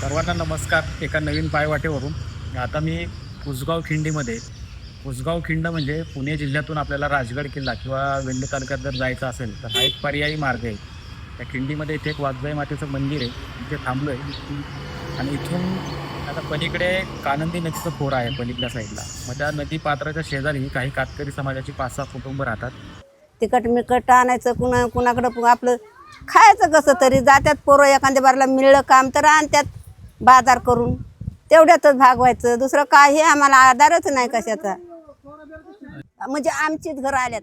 सर्वांना नमस्कार. एका नवीन पायवाटेवरून आता मी कुसगाव खिंडीमध्ये. कुसगाव खिंड म्हणजे पुणे जिल्ह्यातून आपल्याला राजगड किल्ला किंवा वेल्हे तालुक्यात जर जायचं असेल तर हा एक पर्यायी मार्ग आहे. त्या खिंडीमध्ये इथे एक वाघजाई मातेचं मंदिर आहे, इथे थांबलो आहे. आणि इथून आता पलीकडे कानंदी नदीचं खोर आहे पलीकडल्या साईडला. मग त्या नदी पात्राच्या शेजारी काही कातकरी समाजाची 5-6 कुटुंब राहतात. तिखट मिकट आणायचं कुणाकडं आपलं खायचं कसं तरी जात्यात पोरं एखाद्या बारला मिळलं काम तर आणत्यात बाजार करून तेवढ्यातच भागवायचं. दुसरं काही आम्हाला आधारच नाही कशाचा. म्हणजे आमचीच घरं आल्यात.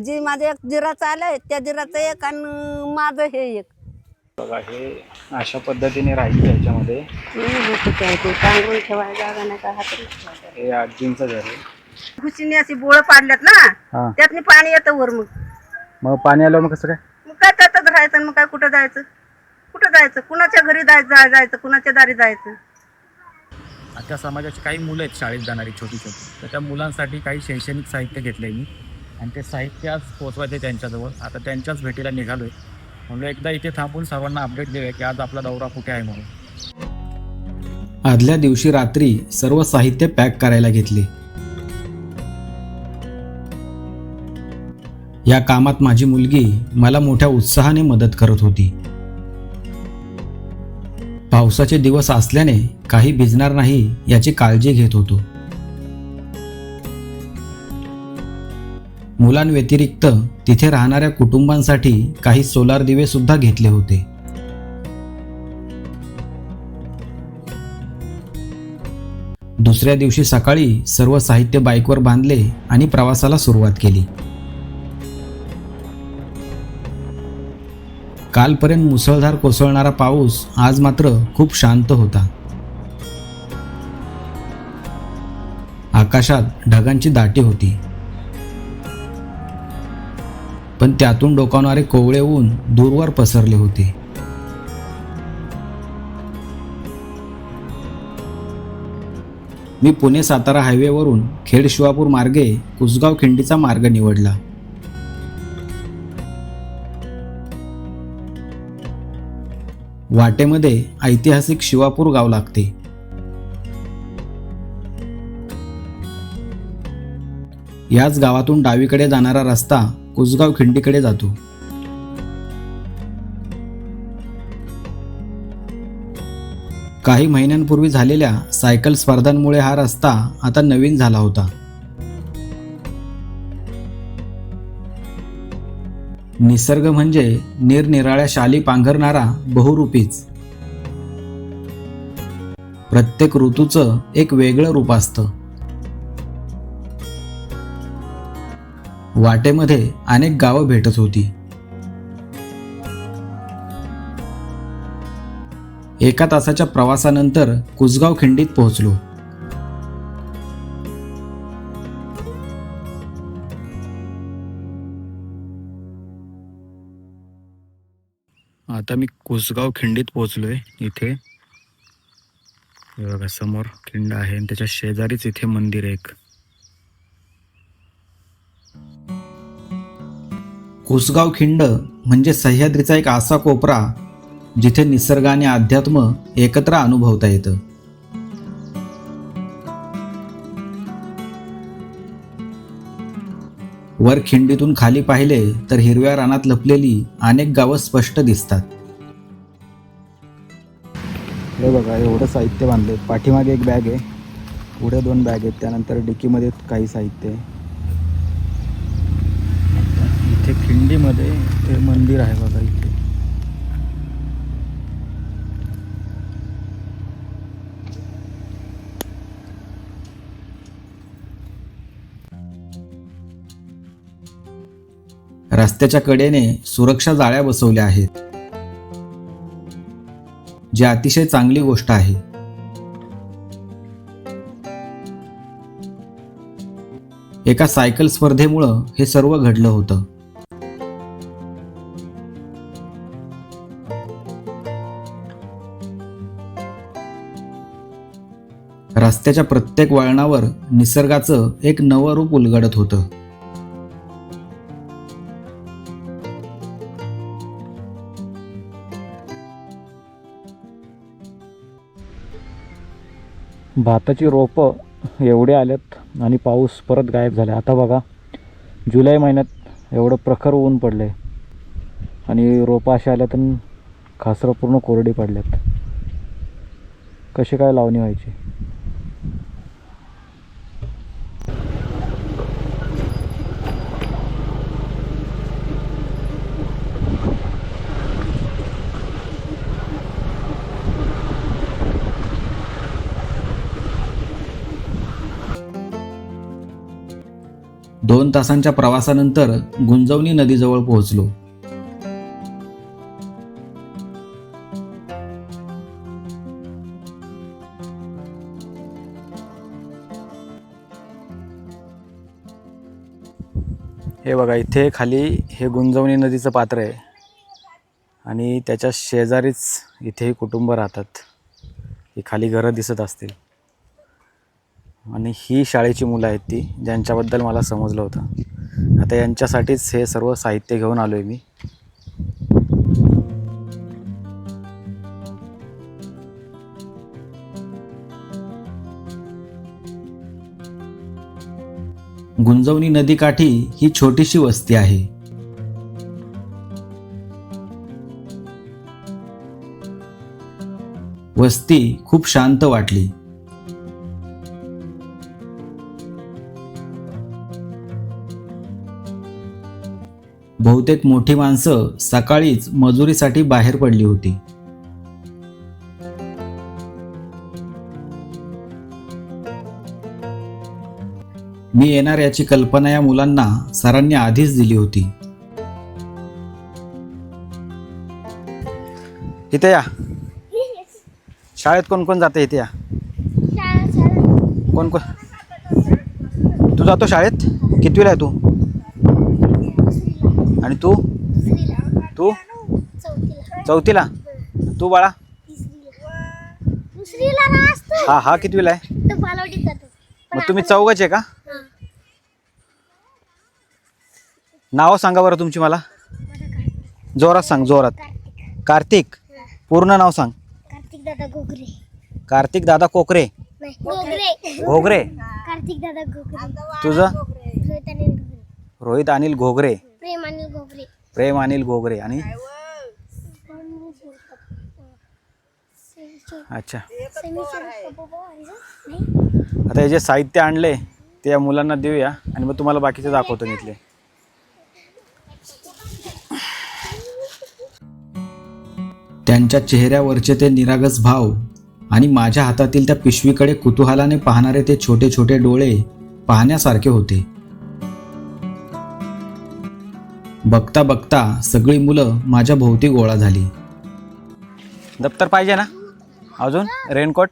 जी माझं एक जिराचं आलंय त्या जिराचं एक आणि माझं हे एक. बघा हे अशा पद्धतीने राहायचं याच्यामध्ये. पांघरून ठेवायला जागा नाही का हात हे आजींचं घर आहे. खुशीने अशी बोळं पाडल्यात ना त्यातनी पाणी येतं वर. मग पाणी आलं मग कसं काय? मग काय त्यातच राहायचं. मग काय कुठं जायचं कुणाच्या घरी जायचं कुणाच्या दारी जायचं. त्या समाजाची काही मुलं आहेत शाळेत जाणारी छोटी तर त्या मुलांसाठी काही शैक्षणिक साहित्य घेतलंय मी आणि ते साहित्य आज पोचवायचे त्यांच्याजवळ. आता त्यांच्याच भेटीला निघालोय. म्हणून एकदा इथे थांबून सर्वांना अपडेट देऊया की आज आपला दौरा कुठे आहे म्हणून. आदल्या दिवशी रात्री सर्व साहित्य पॅक करायला घेतले. या कामात माझी मुलगी मला मोठ्या उत्साहाने मदत करत होती. पावसाचे दिवस असल्याने काही भिजणार नाही याची काळजी घेत होतो. मुलांव्यतिरिक्त तिथे राहणाऱ्या कुटुंबांसाठी काही सोलार दिवे सुद्धा घेतले होते. दुसऱ्या दिवशी सकाळी सर्व साहित्य बाईकवर बांधले आणि प्रवासाला सुरुवात केली. कालपर्यंत मुसळधार कोसळणारा पाऊस आज मात्र खूप शांत होता. आकाशात ढगांची दाटी होती, पण त्यातून डोकावणारे कोवळे ऊन दूरवर पसरले होते. मी पुणे सातारा हायवेवरून खेड शिवापूर मार्गे कुसगाव खिंडीचा मार्ग निवडला. वाटेमध्ये ऐतिहासिक शिवापूर गाव लागते. याच गावातून डावीकडे जाणारा रस्ता कुसगाव खिंडीकडे जातो. काही महिन्यांपूर्वी झालेल्या सायकल स्पर्धांमुळे हा रस्ता आता नवीन झाला होता. निसर्ग म्हणजे निरनिराळ्या शाली पांघरणारा बहुरूपीच. प्रत्येक ऋतूचं एक वेगळं रूप असतं. वाटेमध्ये अनेक गावं भेटत होती. एका तासाच्या प्रवासानंतर कुसगाव खिंडीत पोहोचलो. आता मी कुसगाव खिंडीत पोहोचलोय. इथे बघा समोर खिंड आहे आणि त्याच्या शेजारीच इथे मंदिर आहे एक. कुसगाव खिंड म्हणजे सह्याद्रीचा एक असा कोपरा जिथे निसर्ग आणि अध्यात्म एकत्र अनुभवता येतं. वर खिंडीतून खाली पाहिले तर हिरव्या रानात लपलेली अनेक गावं स्पष्ट दिसतात. हे बघा एवढं साहित्य बांधले. पाठीमागे एक बॅग आहे, पुढे 2 बॅग आहेत, त्यानंतर डिकीमध्ये काही साहित्य आहे. इथे खिंडीमध्ये हे मंदिर आहे बघा. इथे रस्त्याच्या कडेने सुरक्षा जाळ्या बसवल्या आहेत, जी अतिशय चांगली गोष्ट आहे. एका सायकल स्पर्धेमुळं हे सर्व घडलं होतं. रस्त्याच्या प्रत्येक वळणावर निसर्गाचं एक नवं रूप उलगडत होतं. भाताची रोपं एवढे आलेत आणि पाऊस परत गायब झाला. आता बघा जुलै महिन्यात एवढं प्रखर ऊन पडले आणि रोपं असे आल्यात आणि खासरं पूर्ण कोरडी पडल्यात. कशी काय लावणी व्हायची. दोन तासांच्या प्रवासानंतर गुंजवणी नदीजवळ पोहोचलो. हे बघा इथे खाली हे गुंजवणी नदीचं पात्र आहे आणि त्याच्या शेजारीच इथे कुटुंब राहतात. ही खाली घरं दिसत असतील आणि ही शाळेची मुलं आहेत ती ज्यांच्याबद्दल मला समजलं होतं. आता यांच्यासाठीच हे सर्व साहित्य घेऊन आलो आहे मी. गुंजवणी नदीकाठी ही छोटीशी वस्ती आहे. वस्ती खूप शांत वाटली. बहुतेक मोठी माणसं सकाळीच मजुरीसाठी बाहेर पडली होती. मी येणार याची कल्पना या मुलांना सरांनी आधीच दिली होती. इथे या. शाळेत कोण कोण जाते इथे या. कोण कोण. तू जातो शाळेत. कितवीला आहे तू. आणि तू तू चौथीला. तू बाळा. हा हा कितवीला आहे. मग तुम्ही चौघच आहे का. नाव सांगा बरं तुमची मला. जोरात सांग जोरात. कार्तिक. पूर्ण नाव सांग. कार्तिक दादा घोगरे. कार्तिक दादा कोकरे. घोगरे. कार्तिक दादा घोगरे. तुझं. रोहित अनिल घोगरे. रोहित अनिल घोगरे. प्रेम अनिल घोगरे. प्रेम अनिल घोगरे. आणि अच्छा. आता हे जे साहित्य आणले ते या मुलांना देऊया आणि मग तुम्हाला बाकीचे दाखवतो इथले. त्यांच्या चेहऱ्यावरचे ते निरागस भाव आणि माझ्या हातातील त्या पिशवीकडे कुतूहलाने पाहणारे ते छोटे छोटे डोळे पाहण्यासारखे होते. बघता बघता सगळी मुलं माझ्या भोवती गोळा झाली. दप्तर पाहिजे ना. अजून रेनकोट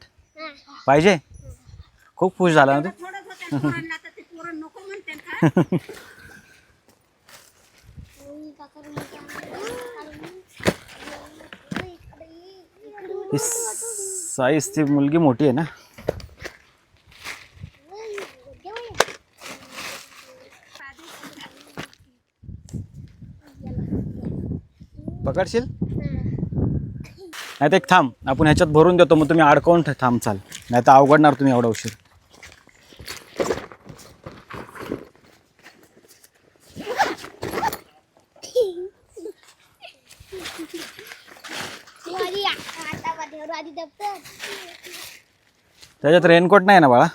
पाहिजे. खूप खुश झाला ना तू. साईज ती मुलगी मोठी आहे ना. पकडशील नाही तर एक थांब. आपण ह्याच्यात भरून देतो मग तुम्ही अडकवून थांबचाल. नाही तर अवघडणार तुम्ही एवढा उशीर. त्याच्यात रेनकोट नाही ना बाळा.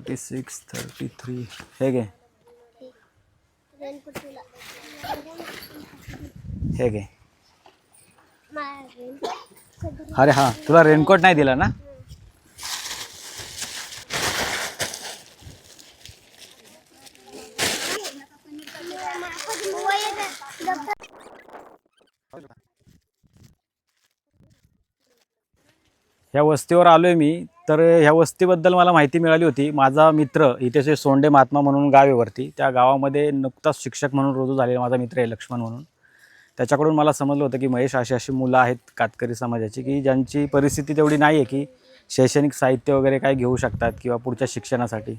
36, 33 हे घे. हे घे. अरे हा तुला रेनकोट नाही दिला ना. ह्या वस्तीवर आलोय मी. तर ह्या वस्तीबद्दल मला माहिती मिळाली होती. माझा मित्र इथे सोंडे महात्मा म्हणून गाव आहे वरती. त्या गावामध्ये नुकताच शिक्षक म्हणून रुजू झालेला माझा मित्र आहे लक्ष्मण म्हणून. त्याच्याकडून मला समजलं होतं की महेश अशी मुलं आहेत कातकरी समाजाची की ज्यांची परिस्थिती तेवढी नाही आहे की शैक्षणिक साहित्य वगैरे काय घेऊ शकतात किंवा पुढच्या शिक्षणासाठी.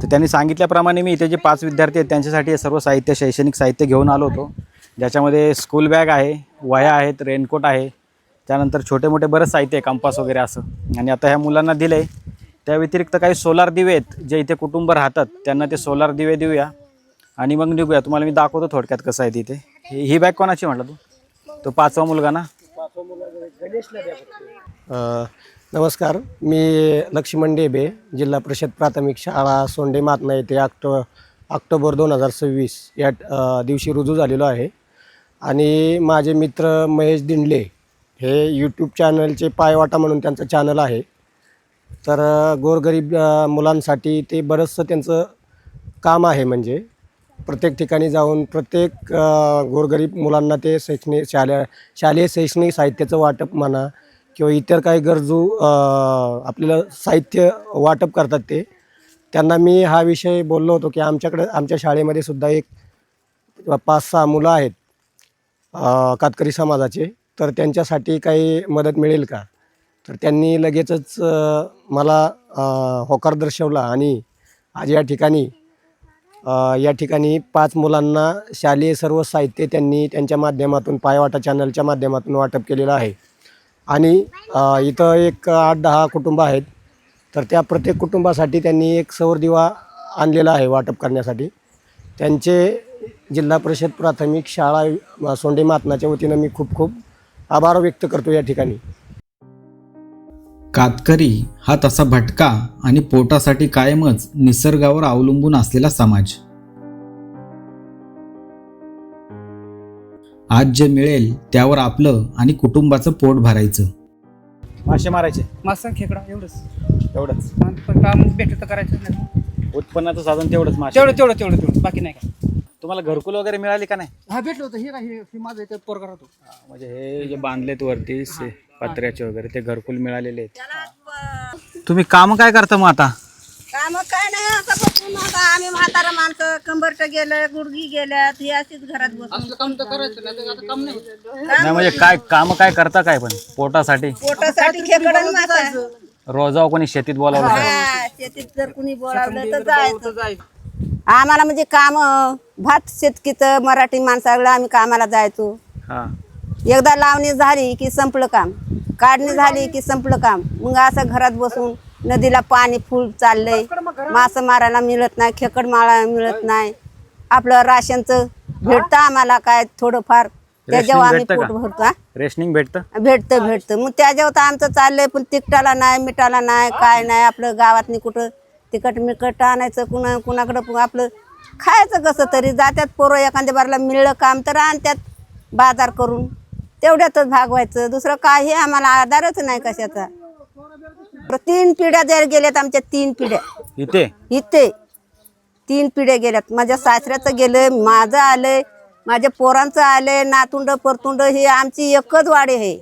तर त्यांनी सांगितल्याप्रमाणे मी इथे जे 5 विद्यार्थी आहेत त्यांच्यासाठी हे सर्व साहित्य शैक्षणिक साहित्य घेऊन आलो होतो. ज्याच्यामध्ये स्कूल बॅग आहे, वह्या आहेत, रेनकोट आहे, त्यानंतर छोटे मोठे बरंच साहित्य आहे, कंपास वगैरे असं. आणि आता ह्या मुलांना दिलं आहे. त्या व्यतिरिक्त काही सोलार दिवे आहेत, जे इथे कुटुंब राहतात त्यांना ते सोलार दिवे देऊया आणि मग निघूया. तुम्हाला मी दाखवतो थोडक्यात कसं आहे तिथे. ही बॅग कोणाची म्हटलं तू? तो 5वा मुलगा ना? नमस्कार, मी लक्ष्मण डेबे, जिल्हा परिषद प्राथमिक शाळा सोंडे मातना येथे ऑक्टोबर 2026 या दिवशी रुजू झालेलो आहे. आणि माझे मित्र महेश दिंडले हे यूट्यूब चॅनलचे पायवाटा म्हणून त्यांचं चॅनल आहे. तर गोरगरीब मुलांसाठी ते बरंचसं त्यांचं काम आहे. म्हणजे प्रत्येक ठिकाणी जाऊन प्रत्येक गोरगरीब मुलांना ते शालेय शैक्षणिक साहित्याचं वाटप म्हणा किंवा इतर काही गरजू आपल्याला साहित्य वाटप करतात. त्यांना मी हा विषय बोललो होतो की आमच्या शाळेमध्ये सुद्धा एक 5-6 मुलं आहेत कातकरी समाजाचे, तर त्यांच्यासाठी काही मदत मिळेल का? तर त्यांनी लगेचच मला होकार दर्शवला आणि आज या ठिकाणी 5 मुलांना शालेय सर्व साहित्य त्यांनी त्यांच्या माध्यमातून पायवाटा चॅनलच्या माध्यमातून वाटप केलेलं आहे. आणि इथं एक 8-10 कुटुंब आहेत, तर त्या प्रत्येक कुटुंबासाठी त्यांनी एक सौर दिवा आणलेला आहे वाटप करण्यासाठी. त्यांचे जिल्हा परिषद प्राथमिक शाळा सोंडे मातनाच्या वतीनं मी खूप खूप आभार व्यक्त करतो या ठिकाणी. कातकरी हा तसा भटका आणि पोटासाठी कायमच निसर्गावर अवलंबून असलेला समाज. आज जे मिळेल त्यावर आपलं आणि कुटुंबाचं पोट भरायचं. मासे मारायचे, मासा खेकडा एवढंच. तेवढंच पण काम भेटलं तर करायचं नाही. उत्पन्नाचं साधन तेवढंच मासे. तेवढं बाकी नाही का. तुम्हाला घरकुल वगैरे मिळाली का नाही? हा भेटलं होतं. हे माझं इथं पोरगा राहतो. म्हणजे हे जे बांधलेत वरती पत्र्याचे वगैरे ते घरकुल मिळालेले आहेत. तुम्ही काम काय करता मग आता? काम काय नाही, असं बसून आता आम्ही म्हातारा माणसं, कंबरट गेलं, गुडघी गेल्यात, ही अशीच घरात बसून. असलं काम तर करायचं नाही तर आता काम नाही. नाही म्हणजे काय काम काय करता काय पण पोटासाठी? पोटासाठी खेकडं आणि मासा. रोजाव कोणी शेतीत बोलावलं तर? हा, शेतीत जर कुणी बोलावलं तर जायचं. जायचं. आम्हाला म्हणजे काम भात शेतकीचं मराठी माणसाकडे आम्ही कामाला जायचो. हा. एकदा लावणी झाली की संपलं काम, काढणी झाली की संपलं काम. मग असं घरात बसून नदीला पाणी फुल चाललंय, मासे मारायला मिळत नाही, खेकड मारायला मिळत नाही. आपलं राशनचं भेटतं आम्हाला काय थोडंफार, त्याच्यावर आम्ही भेटतं पोट का? भरतो. हा? रेशनिंग भेटतं? भेटतं. मग त्याच्यावर तर आमचं चाललंय, पण तिकटाला नाही, मिठाला नाही, काय नाही. आपलं गावातनी कुठं तिकट मिकट आणायचं, कुणाकडं आपलं खायचं कसं तरी. जात्यात पोरं, एखाद्या बारला मिळलं काम तर आणत्यात बाजार करून, तेवढ्यातच भागवायचं. दुसरं काही आम्हाला आधारच नाही कशाचा. 3 पिढ्या जर गेल्यात आमच्या, 3 पिढ्या इथे 3 पिढ्या गेल्यात. माझ्या सासऱ्याचं गेलं, माझं आलंय, माझ्या पोरांचं आलंय, नातुंड परतुंड. हे आमची एकच वाडी आहे,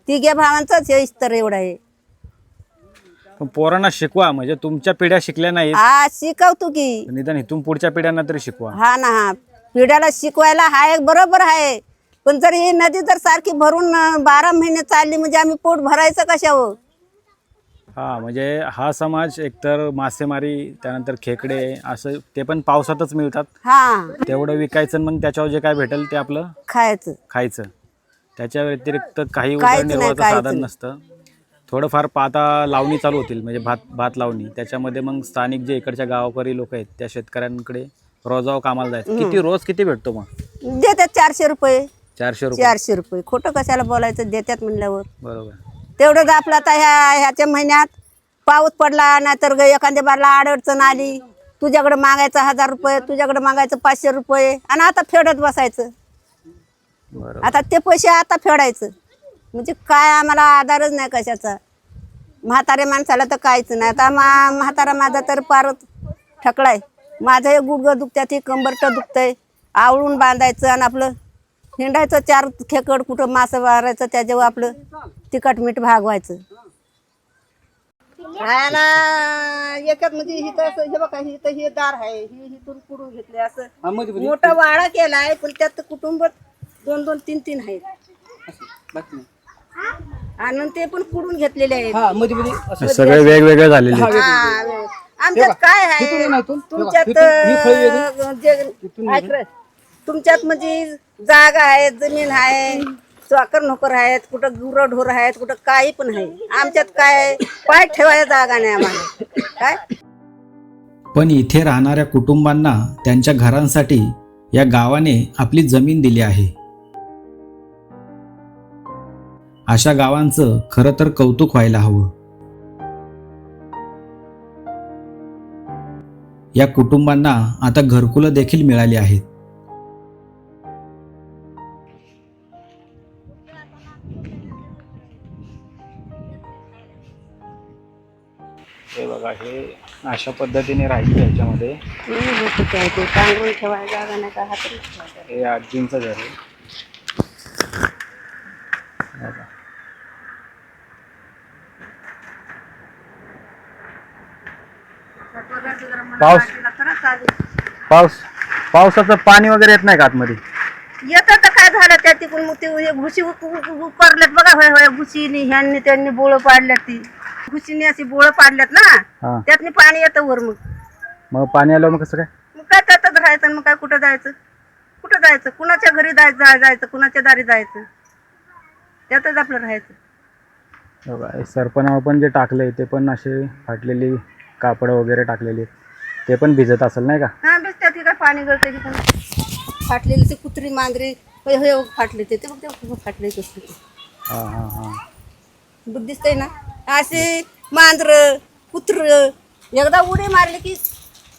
3 भावांचाच हे इस्तर एवढं आहे. पण पोरांना शिकवा, म्हणजे तुमच्या पिढ्या शिकल्या नाहीत, हा शिकवतो की. निदान इथून पुढच्या पिढ्यांना तरी शिकवा. हा ना, हा पिढ्याला शिकवायला हाय बरोबर आहे. पण जर ही नदी जर सारखी भरून 12 महिने चालली म्हणजे आम्ही पोट भरायचं कशावर? हा म्हणजे हा समाज एकतर मासेमारी, त्यानंतर खेकडे असं, ते पण पावसातच मिळतात. हा तेवढं विकायचं आणि मग त्याच्यावर जे काय भेटेल ते आपलं खायचं. त्याच्या व्यतिरिक्त काही उदरनिर्वाहाचं साधन नसतं. थोडंफार आता लावणी चालू होतील, म्हणजे भात लावणी. त्याच्यामध्ये मग स्थानिक जे इकडच्या गावाकरी लोक आहेत त्या शेतकऱ्यांकडे रोजाव कामाला जायचं. रोज किती भेटतो मग? देतात 400 रुपये. 400 रुपये. खोटं कशाला बोलायचं, देतात म्हणल्यावर. बरोबर. तेवढंच आपलं. आता ह्याच्या महिन्यात पाऊस पडला नाही तर एखाद्या बारला अडचण आली, तुझ्याकडे मागायचं 1000 रुपये, तुझ्याकडे मागायचं 500 रुपये, आणि आता फेडत बसायचं. बरोबर. आता ते पैसे आता फेडायचं. म्हणजे काय आम्हाला आधारच नाही कशाचा. म्हातारे माणसाला तर काहीच नाही. आता म्हातारा माझा तर पार ठकलाय. माझं हे गुडघं दुखत्यात, हे कंबरट दुखतंय. आवळून बांधायचं आणि आपलं हिंडायचं. 4 खेकड कुठं मासं मारायचं, त्याच्यावर आपलं तिखट मीठ भागवायचं. राहायला एकात म्हणजे हिथं असं, हे बघा हिथं हे दार आहे, हिथून कुडून घेतले असं मोठा वाडा केलाय. पण त्यात कुटुंब 2-2, 3-3 आहेत. बाकी नाही. आणि ते पण कुडून घेतलेले आहेत. हा मध्ये मध्ये असं सगळे वेगवेगळे झालेले आहेत. हा, आमच्यात काय आहे, तुमच्यात जे ऐक रे, तुमच्यात म्हणजे जागा आहे, जमीन आहे, चाकर नोकर आहेत, कुठं गुरंढोर आहेत, कुठं काही पण आहे. आमच्यात काय पाय ठेवायला जागा नाही आम्हाला. काय पण इथे राहणाऱ्या कुटुंबांना त्यांच्या घरांसाठी या गावाने आपली जमीन दिली आहे. अशा गावांचं खरं तर कौतुक व्हायला हवं. या कुटुंबांना आता घरकुलं देखील मिळाली आहेत. हे बघा, हे अशा पद्धतीने राहायचं याच्यामध्ये. पांघरून ठेवायला जागा नाही का हातरी ठेवायला. हे आजींचं घर आहे. बघा. पावसाचं पाणी वगैरे येत नाही का आतमध्ये? येतं तर काय झालं त्या तिकडून मग ते घुशी उकरल्यात बघा. होय होय घुशीनी ह्यांनी त्यांनी बोळं पाडल्यात. ती घुशीनी अशी बोळं पाडल्यात ना, हा. त्यातनी पाणी येतं वर. मग पाणी आलं मग कसं काय? मग काय त्यातच राहायचं. मग काय कुठं जायचं? कुठं जायचं? कुणाच्या घरी जायचं, कुणाच्या दारी जायचं, त्यातच आपलं राहायचं. बघा, हे सरपणावर पण जे टाकलंय ते पण असे फाटलेली कापडं वगैरे टाकलेली आहेत. ते पण भिजत असेल नाही का? हा बेस त्यात काय पाणी गळतं की पण फाटलेली ते कुत्री मांजरी हे फाटले ते बघ ते फाटले कसले ते. हां हां हां. बुद्धिस्त आहे ना असे मांजर कुत्र एकदा उडी मारली की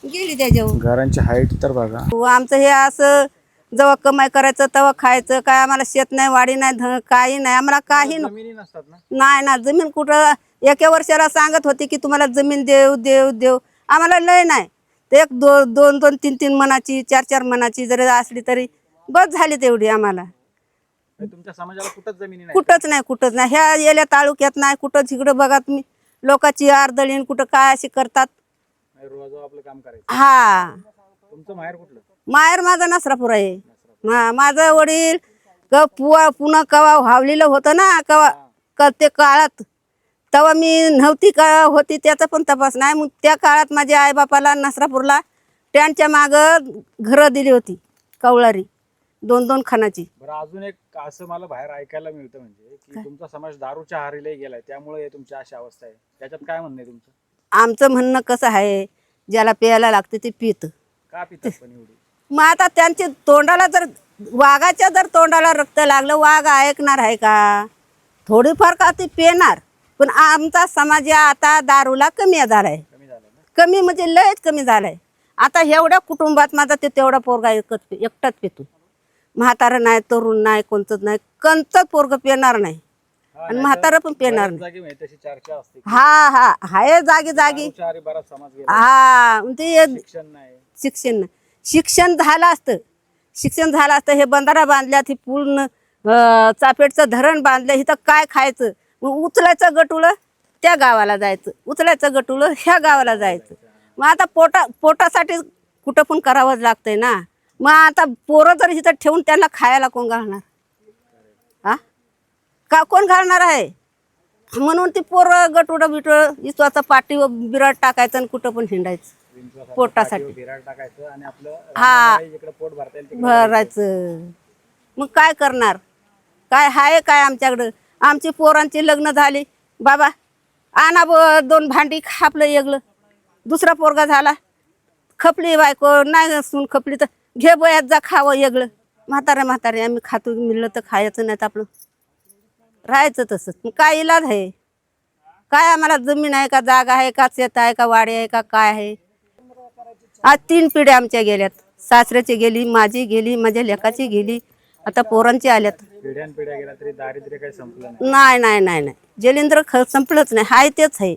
गेली त्याच्यावर. घरांची हाईट तर बघा. आमचं हे असं जेव्हा कमाई करायचं तेव्हा खायचं. काय आम्हाला शेत नाही, वाडी नाही, काही नाही आम्हाला. काही जमिनी नसतात ना? नाही ना. जमीन कुठं एका वर्षाला सांगत होती की तुम्हाला जमीन देव देव देव. आम्हाला लय नाही. ते एक दोन 3 मनाची 4 मनाची जरी असली तरी बस झाली तेवढी आम्हाला. तुमच्या समाजाला कुठंच जमिनी नाही? कुठंच नाही. ह्या येल्या तालुक्यात नाही कुठंच. इकडं बघा तुम्ही लोकांची अर्धळीन कुठं काय अशी करतात. रोज आपलं काम करायचं. हा. तुमचं माहेर कुठलं? माहेर माझा नसरापूर आहे. माझं वडील पुन्हा कवा हावलेलं होतं ना कवा ते काळात, तेव्हा मी नव्हती का होती त्याचा पण तपास नाही. मग त्या काळात माझ्या आईबापाला नसरापूरला टँडच्या मागं घरं दिली होती कवळारी 2-2 खानाची. बरं, अजून एक असं मला बाहेर ऐकायला मिळतं म्हणजे की तुमचा समाज दारूच्या आहारीला गेलाय, त्यामुळे तुमची अशी अवस्था आहे. त्याच्यात काय म्हणणं आहे तुमचं? आमचं म्हणणं कसं आहे, ज्याला प्यायला लागते ते पितं. का पितात पण एवढी? मग आता त्यांच्या तोंडाला जर वाघाच्या जर तोंडाला रक्त लागलं, वाघ ऐकणार आहे का? थोडीफार का ते पेणार. पण आमचा समाज आता दारूला कमी झालाय. कमी झालं ना? कमी म्हणजे लयच कमी झालाय. आता एवढ्या कुटुंबात माझा ते तेवढा पोरगा एकटाच पितो. म्हातारं नाही, तरुण नाही, कोणतंच नाही. कंचच पोरग पेणार नाही आणि म्हातारं पण पेणार नाही. जागी माहिती तशी चर्चा असते. हा हा हाय जागी दारूच्या आहारी बराच समाज गेला. हा. ते शिक्षण नाही. शिक्षण झालं असतं. हे बंधारा बांधल्यात, ही पूर्ण चापेटचं धरण बांधलं. इथं काय खायचं? मग उचलायचं गटुलं त्या गावाला जायचं, उचलायचं गटुलं ह्या गावाला जायचं. मग आता पोटासाठी कुठं पण करावंच लागतंय ना. मग आता पोरं जर इथं ठेवून त्यांना खायला कोण घालणार? हा का कोण घालणार आहे? म्हणून ती पोरं गटुडं बिटुडं इथं पाठी बिराट टाकायचं आणि कुठं पण हिंडायचं पोटासाठी. बिराड टाकायचं आणि आपलं हा इकडे पोट भरता येईल भरायचं. मग काय करणार? काय हाय काय आमच्याकडं? आमची पोरांची लग्न झाली, बाबा आणा 2 भांडी खापलं एकलं. दुसरा पोरगा झाला, खपली बायको नाही सून खपली तर घे बयात जा खावं एकलं. म्हातारे आम्ही खातो, मिळलं तर खायचं नाही तर आपलं राहायचं तसंच. मग काय इलाज आहे? काय आम्हाला जमीन आहे का, जागा आहे का, शेत आहे का, वाडी आहे का, काय आहे? आज 3 पिढ्या आमच्या गेल्यात. सासऱ्याची गेली, माझी गेली, माझ्या लेकाची गेली, आता पोरांची आल्यात. पिढ्या गेला तरी दारिद्र्य काही संपलं नाही. नाही. जलेंद्र संपलंच नाही. हाय तेच आहे.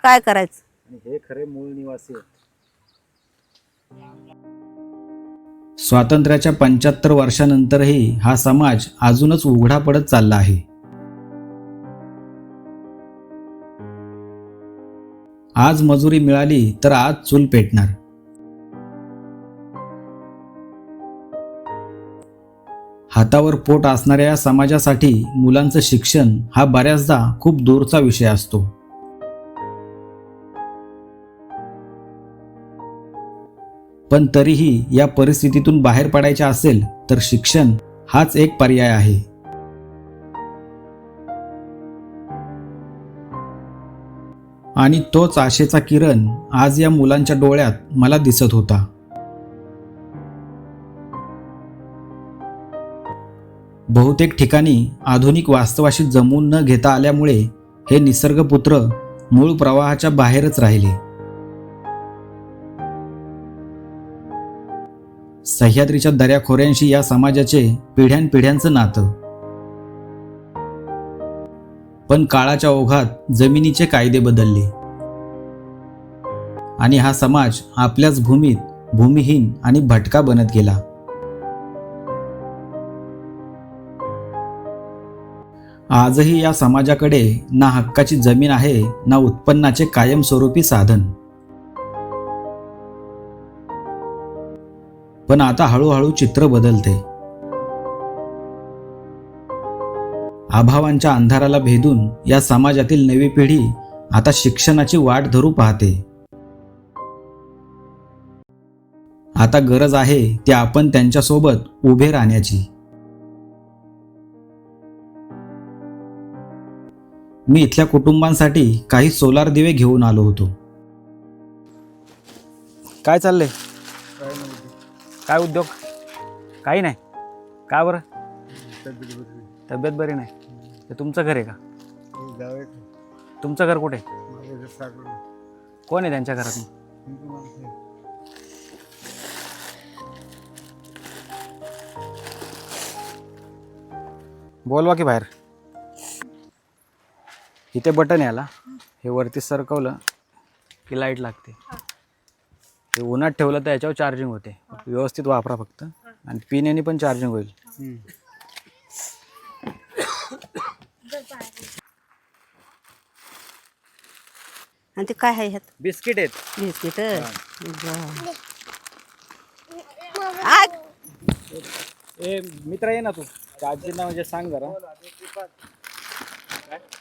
काय करायचं? आणि हे खरे मूळ निवासी आहेत. स्वातंत्र्याच्या 75 वर्षानंतरही हा समाज अजूनच उघडा पडत चालला आहे. आज मजुरी मिळाली तर आज चूल पेटणार. हातावर पोट असणाऱ्या या समाजासाठी मुलांचं शिक्षण हा बऱ्याचदा खूप दूरचा विषय असतो. पण तरीही या परिस्थितीतून बाहेर पडायचे असेल तर शिक्षण हाच एक पर्याय आहे. आणि तोच आशेचा किरण आज या मुलांच्या डोळ्यात मला दिसत होता. बहुतेक ठिकाणी आधुनिक वास्तवाशी जमून न घेता आल्यामुळे हे निसर्गपुत्र मूळ प्रवाहाच्या बाहेरच राहिले. सह्याद्रीच्या दऱ्याखोऱ्यांशी या समाजाचे पिढ्यानपिढ्यांचं नातं. पण काळाच्या ओघात जमिनीचे कायदे बदलले आणि हा समाज आपल्याच भूमीत भूमिहीन आणि भटका बनत गेला. आजही या समाजाकडे ना हक्काची जमीन आहे ना उत्पन्नाचे कायमस्वरूपी साधन. पण आता हळूहळू चित्र बदलते. अभावांच्या अंधाराला भेदून या समाजातील नवी पिढी आता शिक्षणाची वाट धरू पाहते. आता गरज आहे ती आपण त्यांच्यासोबत उभे राहण्याची. मी इथल्या कुटुंबांसाठी काही सोलार दिवे घेऊन आलो होतो. काय चाललंय? काय उद्योग? काही नाही. का बरं? तब्येत बरी नाही. ते तुमचं घर आहे का? तुमचं घर कुठे? कोण आहे त्यांच्या घरात? बोलवा की बाहेर. इथे बटन याला हे वरती सरकवलं की लाईट लागते. हे उन्हात ठेवलं तर याच्यावर चार्जिंग होते. व्यवस्थित वापरा फक्त. आणि पिण्याने पण चार्जिंग होईल. आणि ते काय आहे ह्यात? बिस्किट आहेत. बिस्किट. ए मित्र ये ना तू. आजींना म्हणजे सांग जरा.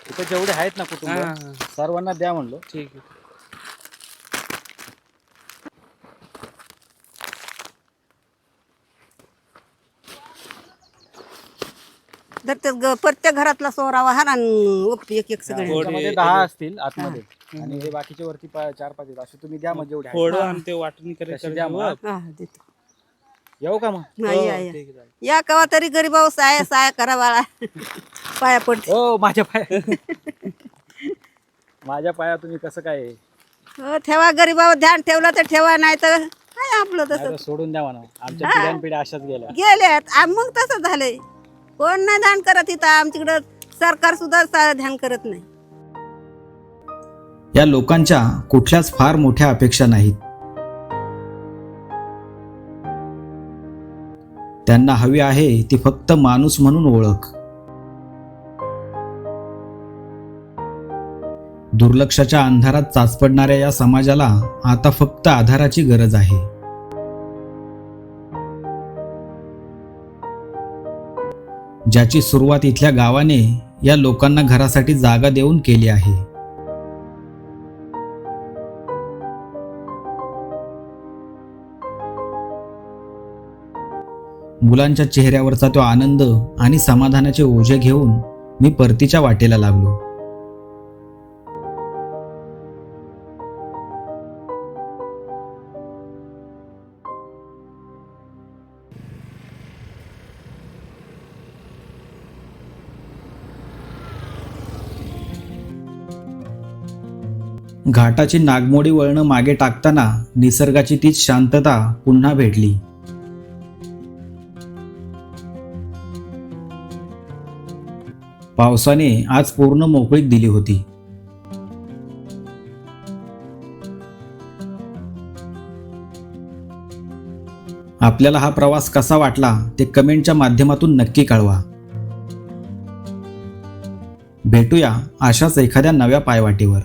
इथे जेवढे आहेत ना कुटुंब सर्वांना द्या म्हणलो. ठीक आहे. तर ते प्रत्येक घरातला सोरावा हा ना एक एक सगळे. त्याच्यामध्ये 10 असतील आतमध्ये आणि हे बाकीचे वरती 4-5 आहेत. असे तुम्ही द्या मग जेवढे आहेत. थोडं आणि ते वाटणी तसे द्या मग. हा, देतो. येऊ का मग? हा, या या कवा तरी गरीबावर साया करा बाळा. पाया पडते. हो माझ्या पाया. माझ्या पाया तुम्ही कसं काय? हो, ठेवा गरीबावर ध्यान ठेवलं तर ठेवा, नाही तर काय आपलं तसं आता सोडून द्या म्हणा. आमच्या पिढ्यानपिढ्या अशाच गेल्या. गेल्यात. मग तसं झालंय. कोण नाही ध्यान करत इथं. आमच्याकडं सरकार सुद्धा ध्यान करत नाही. या लोकांच्या कुठल्याच फार मोठ्या अपेक्षा नाहीत. त्यांना हवी आहे ती फक्त माणूस म्हणून ओळख. दुर्लक्षाच्या अंधारात चाचपडणाऱ्या या समाजाला आता फक्त आधाराची गरज आहे. ज्याची सुरुवात इथल्या गावाने या लोकांना घरासाठी जागा देऊन केली आहे. मुलांच्या चेहऱ्यावरचा तो आनंद आणि समाधानाचे ओझे घेऊन मी परतीच्या वाटेला लागलो. घाटाची नागमोडी वळणं मागे टाकताना निसर्गाची तीच शांतता पुन्हा भेटली. पावसाने आज पूर्ण मोकळीक दिली होती. आपल्याला हा प्रवास कसा वाटला ते कमेंटच्या माध्यमातून नक्की कळवा. भेटूया अशाच एखाद्या नव्या पायवाटेवर.